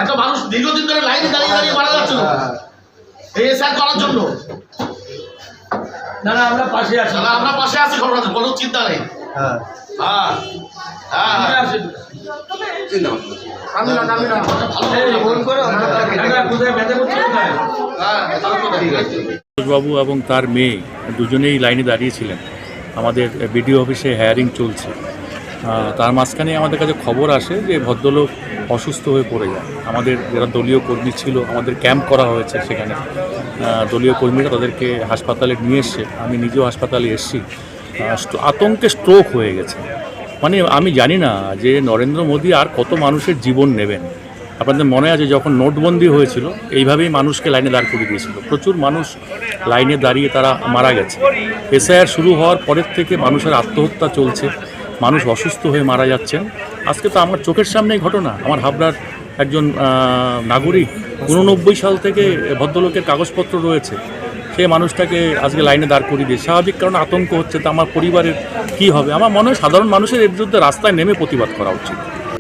এত মানুষ দীর্ঘদিন ধরে লাইনে দাঁড়িয়ে দাঁড়িয়ে মারা যাচ্ছিল এসআই করার জন্য। না না আমরা পাশে আছি, আমরা পাশে আছি, কোনো চিন্তা নেই। বাবু এবং তার মেয়ে দুজনেই লাইনে দাঁড়িয়েছিলেন। আমাদের বিডিও অফিসে হায়ারিং চলছে, তার মাঝখানে আমাদের কাছে খবর আসে যে ভদ্রলোক অসুস্থ হয়ে পড়ে যায়। আমাদের যারা দলীয় কর্মী ছিল, আমাদের ক্যাম্প করা হয়েছে, সেখানে দলীয় কর্মীরা তাদেরকে হাসপাতালে নিয়ে এসছে। আমি নিজেও হাসপাতালে এসেছি। আতঙ্কে স্ট্রোক হয়ে গেছে। মানে আমি জানি না যে নরেন্দ্র মোদী আর কত মানুষের জীবন নেবেন। আপনাদের মনে আছে যখন নোটবন্দি হয়েছিল, এইভাবেই মানুষকে লাইনে দাঁড় করিয়ে দিয়েছিল। প্রচুর মানুষ লাইনে দাঁড়িয়ে তারা মারা গেছে। এসআইআর শুরু হওয়ার পরের থেকে মানুষের আত্মহত্যা চলছে, মানুষ অসুস্থ হয়ে মারা যাচ্ছেন। আজকে তো আমার চোখের সামনেই ঘটনা। আমার হাবড়ার একজন নাগরিক 89 সাল থেকে ভদ্রলোকের কাগজপত্র রয়েছে, সেই মানুষটাকে আজকে লাইনে দাঁড় করিয়ে দিয়ে স্বাভাবিক কারণে আতঙ্ক হচ্ছে। তো আমার পরিবারের কি হবে? আমার মনে হয় সাধারণ মানুষের এর বিরুদ্ধে রাস্তায় নেমে প্রতিবাদ করা উচিত।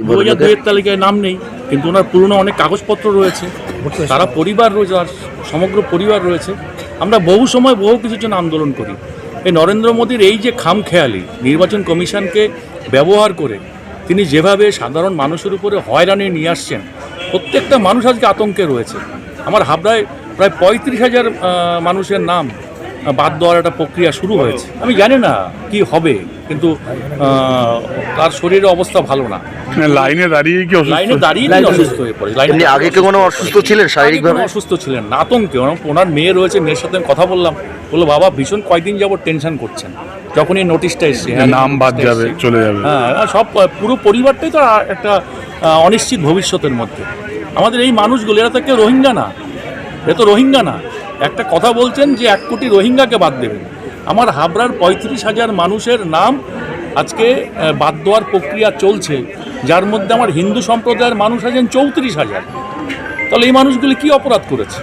2002-এর তালিকায় নাম নেই, কিন্তু ওনার পুরনো অনেক কাগজপত্র রয়েছে, তারা পরিবার রয়েছে, আর সমগ্র পরিবার রয়েছে। আমরা বহু সময় বহু কিছুর জন্য আন্দোলন করি। এই নরেন্দ্র মোদীর এই যে খামখেয়ালি নির্বাচন কমিশনকে ব্যবহার করে তিনি যেভাবে সাধারণ মানুষের উপরে হয়রানি নিয়ে আসছেন, প্রত্যেকটা মানুষ আজকে আতঙ্কে রয়েছে। আমার হাবড়ায় প্রায় 35,000 মানুষের নাম বাদ দেওয়ার একটা প্রক্রিয়া শুরু হয়েছে। আমি জানি না কি হবে, কিন্তু তার শরীরের অবস্থা ভালো না। লাইনে দাঁড়িয়ে কি লাইনে দাঁড়িয়ে অসুস্থ হয়ে পড়ে। আগে কি কোনো অসুস্থ ছিলেন শারীরিকভাবে? অসুস্থ ছিলেন না, আতঙ্কে। ওনার মেয়ে রয়েছে, মেয়ের সাথে কথা বললাম, বললো বাবা ভীষণ কয়েকদিন যাবত টেনশন করছেন। যখন এই নোটিশটা এসছে নাম বাদ যাবে, চলে যাবে, হ্যাঁ, সব পুরো পরিবারটাই তো একটা অনিশ্চিত ভবিষ্যতের মধ্যে। আমাদের এই মানুষগুলো, এরা তো কেউ রোহিঙ্গা না, এ তো রোহিঙ্গা না। একটা কথা বলছেন যে 1 কোটি রোহিঙ্গাকে বাদ দেবেন। আমার হাবড়ার 35,000 মানুষের নাম আজকে বাদ দেওয়ার প্রক্রিয়া চলছে, যার মধ্যে আমার হিন্দু সম্প্রদায়ের মানুষ আছেন 34,000। তাহলে এই মানুষগুলি কি অপরাধ করেছে?